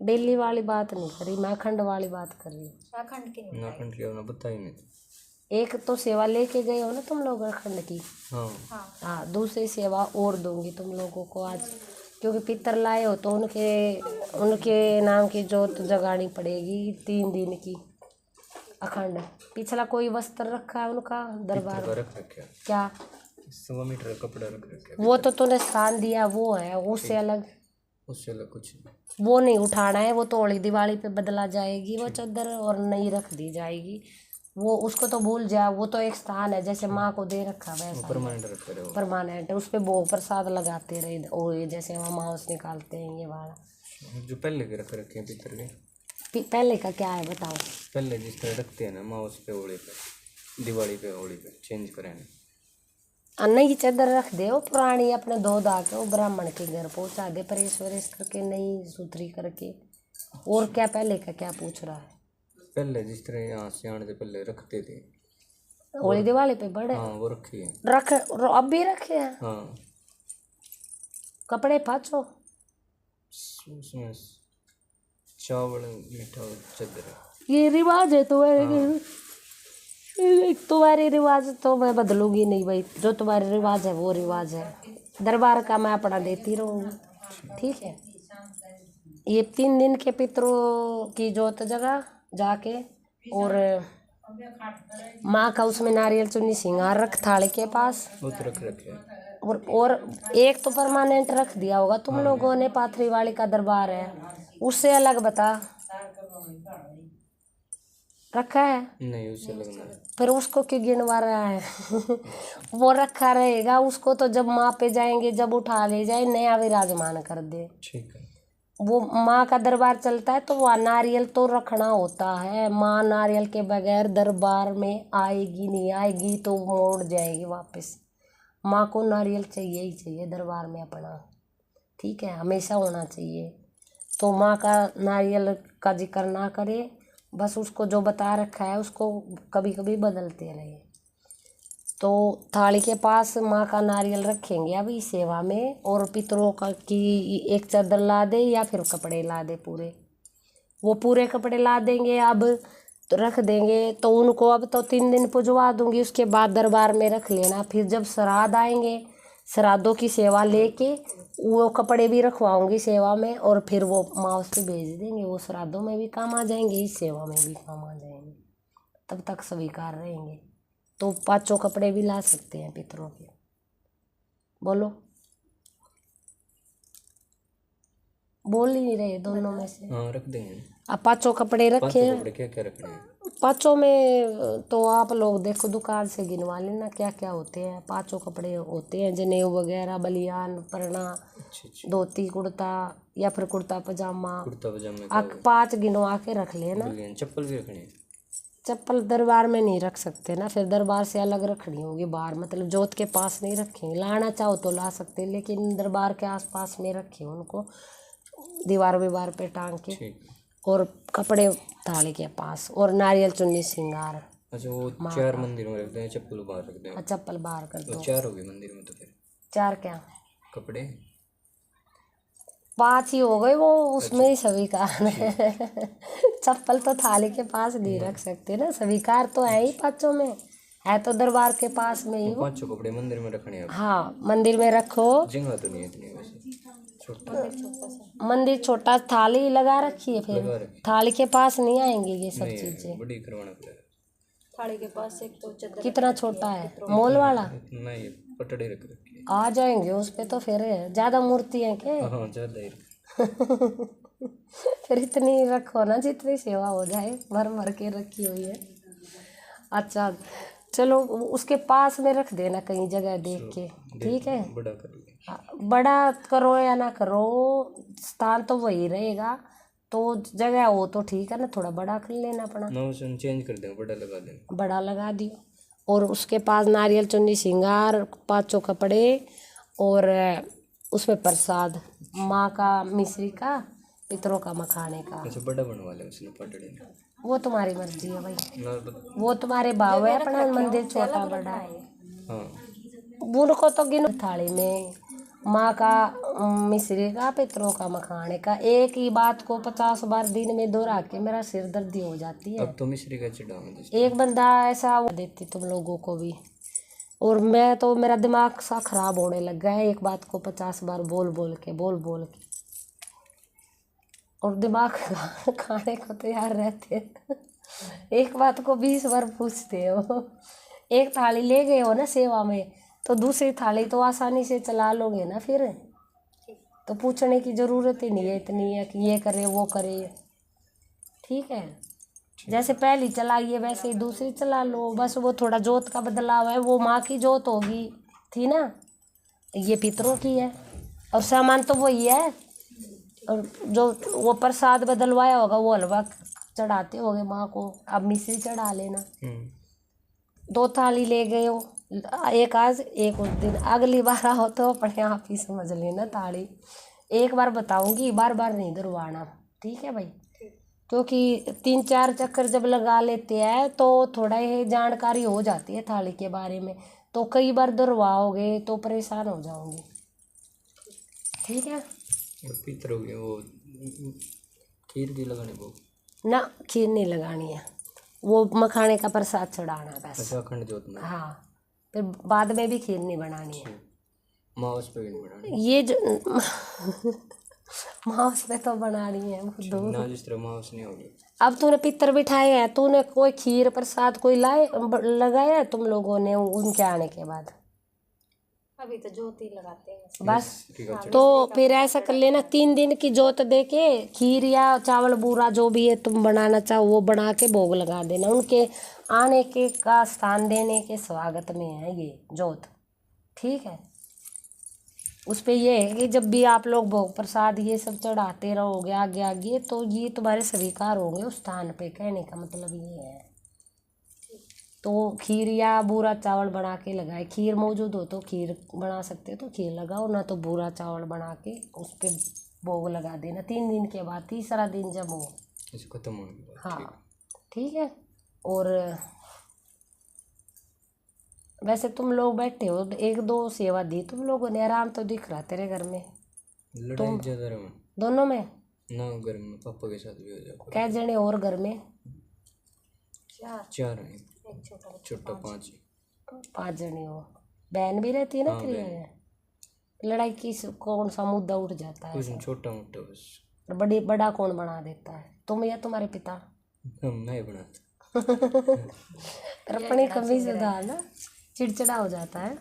Daily वाली बात नहीं करी, मैं अखंड वाली बात कर रही हूँ। अखंड की उन्होंने बताई नहीं। एक तो सेवा लेके गए हो ना तुम लोग अखंड की। हाँ हाँ, दूसरी सेवा और दूंगी तुम लोगों को आज, क्योंकि पितर लाए हो तो उनके नाम की जोत जगानी पड़ेगी 3 दिन की अखंड। पिछला कोई वस्त्र रखा है उनका दरबार में? रख रखे क्या 100 मीटर कपड़ा रख रखे? वो तो तूने स्थान दिया वो है, उससे अलग कुछ वो नहीं उठाना है। वो तो होली दिवाली पे बदला जाएगी वो चादर और नई रख दी जाएगी। वो उसको तो भूल जा, वो तो एक स्थान है जैसे माँ को दे रखा वैसा परमानेंट है। उस पर भोग प्रसाद लगाते रहे, और ये जैसे हम मांस निकालते हैं ये वाला। जो पहले के रख रखे हैं पितर के, पहले का क्या है बताओ? पहले जिस तरह रखते हैं ना मांस पे, होली पे, दिवाली पे, होली पे चेंज करें नई चादर रख दे वो पुरानी, अपने धो धा के वो ब्राह्मण के घर पहुंचा दे, प्रेस वरेस करके नई सुथरी करके। और क्या पहले का क्या पूछ रहा है? पहले जिस तरह यहाँ से आने से पहले रखते थे होली दिवाली पे बड़े। हाँ वो रखी है, अब भी रखे हैं। हाँ कपड़े पाचो उसमें चावल मीठा चादर। ये रिवाज है तुम्हारे रिवाज तो मैं बदलूंगी नहीं भाई, जो तुम्हारे रिवाज है वो रिवाज है। दरबार का मैं अपना देती रहूँगी, ठीक है। ये 3 दिन के पितरों की जोत जगह जाके, और माँ का उसमें नारियल चुन्नी सिंगार रख थाली के पास, वो तो रख रखे। और एक तो परमानेंट रख दिया होगा तुम लोगों ने, पाथरी वाली का दरबार है, उससे अलग बता रखा है? नहीं उससे लगना है। फिर उसको क्यों गिनवा रहा है? वो रखा रहेगा, उसको तो जब माँ पे जाएंगे, जब उठा ले जाए नया विराजमान कर दे। ठीक है। वो माँ का दरबार चलता है तो वहाँ नारियल तो रखना होता है। माँ नारियल के बगैर दरबार में आएगी नहीं, आएगी तो मोड़ जाएगी वापस। माँ को नारियल चाहिए ही चाहिए दरबार में अपना, ठीक है, हमेशा होना चाहिए। तो माँ का नारियल का जिक्र ना करे, बस उसको जो बता रखा है उसको कभी कभी बदलते रहे। तो थाली के पास माँ का नारियल रखेंगे अभी सेवा में, और पितरों का की एक चादर ला दे या फिर कपड़े ला दे पूरे, वो पूरे कपड़े ला देंगे अब तो रख देंगे। तो उनको अब तो 3 दिन पुजवा दूंगी, उसके बाद दरबार में रख लेना। फिर जब श्राद्ध आएंगे, श्राद्धों की सेवा लेके वो कपड़े भी रखवाऊंगी सेवा में, और फिर वो माँ उससे भेज देंगे। वो श्राद्धों में भी काम आ जाएंगे, इस सेवा में भी काम आ जाएंगे, तब तक स्वीकार रहेंगे। तो 5 कपड़े भी ला सकते हैं पितरों के। बोलो, बोल ही नहीं रहे दोनों में से। हाँ रख देंगे। अब 5 कपड़े रखे हैं। कपड़े क्या क्या रखने हैं? 5 में तो आप लोग देखो दुकान से गिनवा लेना क्या क्या होते हैं। 5 कपड़े होते हैं, जनेऊ वगैरह, बलियान, परना, धोती कुर्ता या फिर कुर्ता पजामा। 5 गिनवा के रख लेना। चप्पल भी रखनी है? चप्पल दरबार में नहीं रख सकते ना, फिर दरबार से अलग रखनी होगी बाहर, मतलब जोत के पास नहीं रखेंगे। लाना चाहो तो ला सकते, लेकिन दरबार के आसपास में रखे उनको, दीवार विवार पे टांग के। और कपड़े थाली के पास, और नारियल चुन्नी सिंगार। अच्छा वो 4 मंदिर में रखते हैं, चप्पल बाहर रखते हैं? चप्पल बाहर कर दो। 4 हो गए मंदिर में, तो फिर 4 क्या कपड़े? 5 ही हो गए, वो उसमें ही स्वीकार है। चप्पल तो थाली के पास नहीं रख सकते ना, स्वीकार तो है ही 5 में, है तो दरबार के पास में ही। 5 कपड़े मंदिर में रखने हैं? हाँ मंदिर में रखो। जगह तो नहीं है इतनी वैसे, छोटा मंदिर छोटा, थाली लगा रखी है, फिर थाली के पास नहीं आएंगे ये सब चीजें। बड़ी करवाना पड़ेगा थाली के पास। एक तो चादर कितना छोटा है, मॉल वाला? नहीं पटड़ी रख रखी है। आ जाएंगे उस पे तो, फिर ज्यादा मूर्ति है क्या? हाँ ज्यादा ही। फिर इतनी रखो ना जितनी सेवा हो जाए, भर भर के रखी हुई है। अच्छा चलो उसके पास में रख देना कहीं जगह देख के, ठीक है। बड़ा करो या ना करो, स्थान तो वही रहेगा, तो जगह हो तो ठीक है ना, थोड़ा बड़ा कर लेना अपना। चेंज कर देंगे, बड़ा लगा देंगे। बड़ा लगा दियो, और उसके पास नारियल चुन्नी सिंगार, 5 कपड़े, और उसमें प्रसाद माँ का, मिश्री का, पितरों का, मखाने का। अच्छा बड़ा बनवा ले उसने पटड़ी। वो तुम्हारी मर्जी है भाई, वो तुम्हारे भाव है, अपना मंदिर छोटा बड़ा है। हाँ उनको तो गिनो थाली में, माँ का मिश्री का, पितरों का मखाने का। एक ही बात को 50 बार दिन में दोहरा के मेरा सिर दर्दी हो जाती है। अब तो मिश्री का चढ़ाओ। एक बंदा ऐसा देती तुम लोगों को भी, और मैं तो मेरा दिमाग सा खराब होने लग गया है एक बात को 50 बार बोल बोल के और दिमाग खाने को तैयार रहते हैं। एक बात को 20 बार पूछते हो। एक थाली ले गए हो ना सेवा में, तो दूसरी थाली तो आसानी से चला लोगे ना, फिर तो पूछने की ज़रूरत ही नहीं है इतनी है कि ये करे वो करे। ठीक है, जैसे पहली चलाई है वैसे ही दूसरी चला लो, बस वो थोड़ा जोत का बदलाव है। वो माँ की जोत होगी थी ना, ये पितरों की है, और सामान तो वही है। और जो वो प्रसाद बदलवाया होगा वो हलवा चढ़ाते होगे माँ को, अब मिश्री चढ़ा लेना। 2 थाली ले गए हो, एक आज एक उस दिन, अगली बार आओ तो अपने आप ही समझ लेना थाली। एक बार बताऊंगी, बार बार नहीं दरवाना, ठीक है भाई? क्योंकि 3-4 चक्कर जब लगा लेते हैं तो थोड़ा ये जानकारी हो जाती है थाली के बारे में, तो कई बार दरवाओगे तो परेशान हो जाओगे। ठीक है पितरों की वो खीर की लगानी वो ना, खीर नहीं लगानी है, वो मखाने का प्रसाद चढ़ाना है बस। अच्छा, अखंड जोत में। हाँ, फिर बाद में भी खीर नहीं बनानी है। माउस पे भी नहीं बनानी ये जो माउस पे तो बनानी है ना, जिस तरह माउस नहीं होगी। अब तूने पितर बिठाए हैं, तूने कोई खीर प्रसाद कोई लगाया है तुम लोगों ने उनके आने के बाद? अभी तो ज्योति लगाते हैं बस। तो फिर ऐसा कर लेना, 3 दिन की जोत दे के खीर या चावल बूरा जो भी है तुम बनाना चाहो वो बना के भोग लगा देना। उनके आने के का स्थान देने के स्वागत में है ये जोत, ठीक है? उस पे ये है कि जब भी आप लोग भोग प्रसाद ये सब चढ़ाते रहोगे आगे आगे, तो ये तुम्हारे स्वीकार होंगे उस स्थान पे, कहने का मतलब ये है। तो खीर या बूरा चावल बना के लगाए, खीर मौजूद हो तो खीर बना सकते हो तो खीर लगाओ, ना तो बूरा चावल बना के उस पर भोग लगा देना 3 दिन के बाद, तीसरा दिन जब हो खत्म हो गया। हाँ ठीक है। और वैसे तुम लोग बैठे हो, 1-2 सेवा दी तुम लोगों ने, आराम तो दिख रहा तेरे घर में। लड़ाई ज्यादा रहा दोनों में ना, घर में पापा के साथ भी हो जाता। कै जने और घर में? 4 हैं, छोटा 5 जने हो। बहन भी रहती है ना तेरी है? लड़ाई किस कौन सा मुद्दा उठ जाता है? कुछ छोटा मोटा बस। बड़ा कौन बना देता है, तुम या तुम्हारे पिता? मैं बनाता। अपनी कमी सुधार ना, चिड़चिड़ा हो जाता है।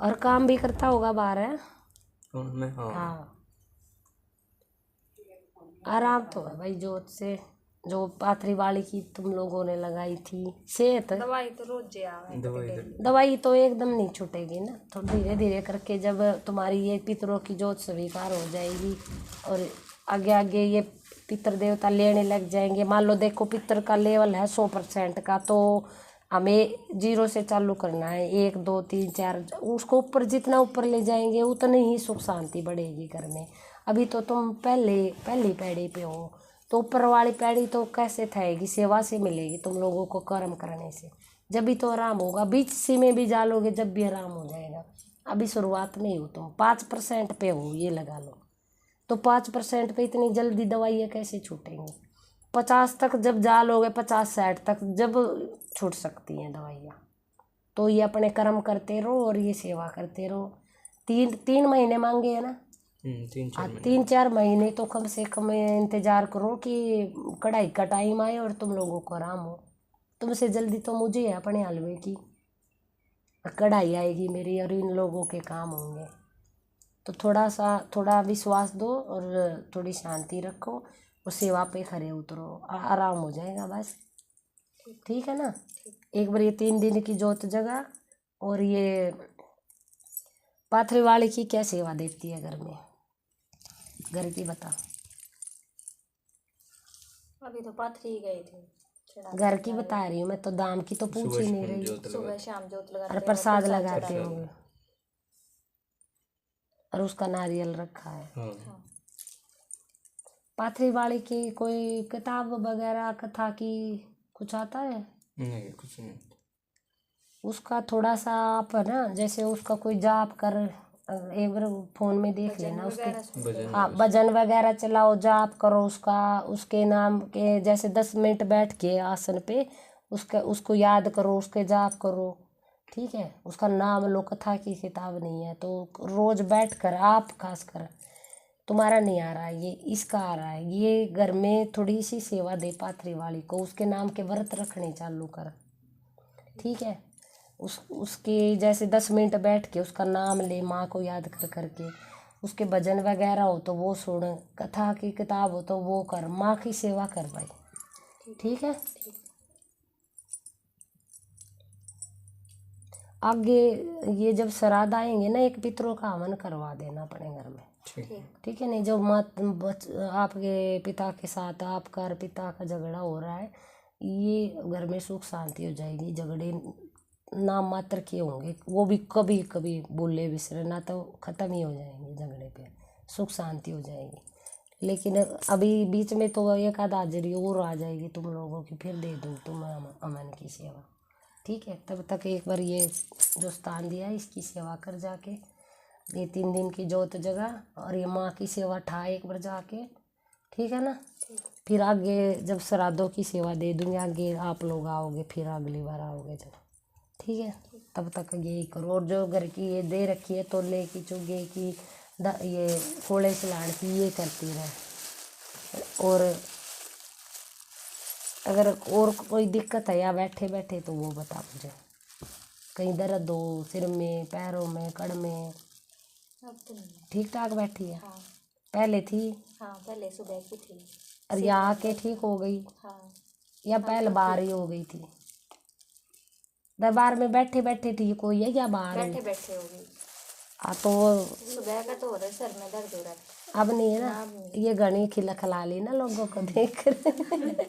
और काम भी करता होगा बाहर है? कौन मैं? हाँ। आराम तो है भाई जोत से, जो पाथरी वाली की तुम लोगों ने लगाई थी। सेहत दवाई तो रोज आवे, दवाई तो एकदम नहीं छूटेगी ना, तो धीरे धीरे करके जब तुम्हारी ये पितरों की जोत स्वीकार हो जाएगी और आगे आगे ये पितर देवता लेने लग जाएंगे। मान लो देखो पितर का लेवल है 100% का, तो हमें 0 से चालू करना है, 1 2 3 4, उसको ऊपर जितना ऊपर ले जाएंगे उतनी ही सुख शांति बढ़ेगी घर में। अभी तो तुम पहली पैड़ी पे हो, तो ऊपर वाली पैड़ी तो कैसे थाएगी? सेवा से मिलेगी तुम लोगों को, कर्म करने से, जब भी तो आराम होगा। बीच सी में भी डालोगे जब भी आराम हो जाएगा। अभी शुरुआत में ही हो तुम, 5% पे हो ये लगा लो, तो 5% पे इतनी जल्दी दवाइयाँ कैसे छूटेंगी? 50 तक जब जा लोगे, 50-60 तक जब छूट सकती हैं दवाइयाँ। तो ये अपने कर्म करते रहो और ये सेवा करते रहो। 3 महीने मांगे है ना? 3-4 महीने तो कम से कम इंतज़ार करो कि कढ़ाई का टाइम आए और तुम लोगों को आराम हो। तुमसे जल्दी तो मुझे है अपने हलवे की, कढ़ाई आएगी मेरी और इन लोगों के काम होंगे। तो थोड़ा विश्वास दो और थोड़ी शांति रखो और सेवा पे खरे उतरो, आराम हो जाएगा बस। ठीक है ना? एक बार ये 3 दिन की जोत जगा। और ये पाथरी वाली की क्या सेवा देती है घर में, घर की बता? अभी तो पाथरी गई थी, घर की बता रही हूँ मैं, तो दाम की तो पूछ ही नहीं रही। सुबह शाम जोत लगाते और प्रसाद लगाते होंगे और उसका नारियल रखा है। पाथरी वाली की कोई किताब वगैरह कथा की कुछ आता है? नहीं, कुछ नहीं। उसका थोड़ा सा आप है ना, जैसे उसका कोई जाप कर, एक बार फोन में देख लेना उसके, हाँ भजन वगैरह चलाओ, जाप करो उसका, उसके नाम के, जैसे 10 मिनट बैठ के आसन पे उसका, उसको याद करो, उसके जाप करो, ठीक है। उसका नाम लो, कथा की किताब नहीं है तो रोज बैठ कर आप, खास कर तुम्हारा नहीं आ रहा है ये, इसका आ रहा है, ये घर में थोड़ी सी सेवा दे पाथरी वाली को, उसके नाम के व्रत रखने चालू कर, ठीक है। उसके जैसे 10 मिनट बैठ के उसका नाम ले, माँ को याद कर करके, उसके भजन वगैरह हो तो वो सुन, कथा की किताब हो तो वो कर, माँ की सेवा कर भाई, ठीक है। आगे ये जब श्राद्ध आएंगे ना, एक पितरों का हवन करवा देना अपने घर में, ठीक है। नहीं, जो आपके पिता के साथ आपका और पिता का झगड़ा हो रहा है, ये घर में सुख शांति हो जाएगी, झगड़े नाम मात्र के होंगे, वो भी कभी कभी बोले बिसरे ना तो ख़त्म ही हो जाएंगे, झगड़े पे सुख शांति हो जाएगी। लेकिन अभी बीच में तो एक आध हाजिरी और आ जाएगी तुम लोगों की, फिर दे दूँ तुम अमन की सेवा, ठीक है। तब तक एक बार ये जो स्थान दिया है इसकी सेवा कर जाके, ये 3 दिन की जोत जगह, और ये माँ की सेवा ठा एक बार जाके, ठीक है ना। फिर आगे जब श्राद्धों की सेवा दे दूँगी, आगे आप लोग आओगे, फिर अगली बार आओगे जब, ठीक है। तब तक यही करो। और जो घर की ये दे रखी है, तोले की, चुगे की, ये कोड़े सिलान की, ये करती रहे। और अगर और कोई दिक्कत है या बैठे बैठे तो वो बता मुझे, कहीं दर्द हो सिर में, पैरों में, कड़ में, अब तो नहीं। ठीक ठाक बैठी है? हाँ पहले थी? हाँ, पहले सुबह की थी। और यहाँ आके ठीक हो गई? हाँ या पहले बाहर ही हो गई थी? दरबार में बैठे बैठे ठीक हुई है या बाहर हुई? बैठे बैठे हो गई। हाँ तो सुबह का तो हो रहा है, सर में दर्द हो रहा है। अब नहीं है ना, ये घनी खिला ली ना लोगों को देख कर।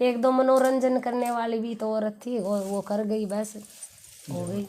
एक दो मनोरंजन करने वाली भी तो औरत थी, वो कर गई, बस हो गई।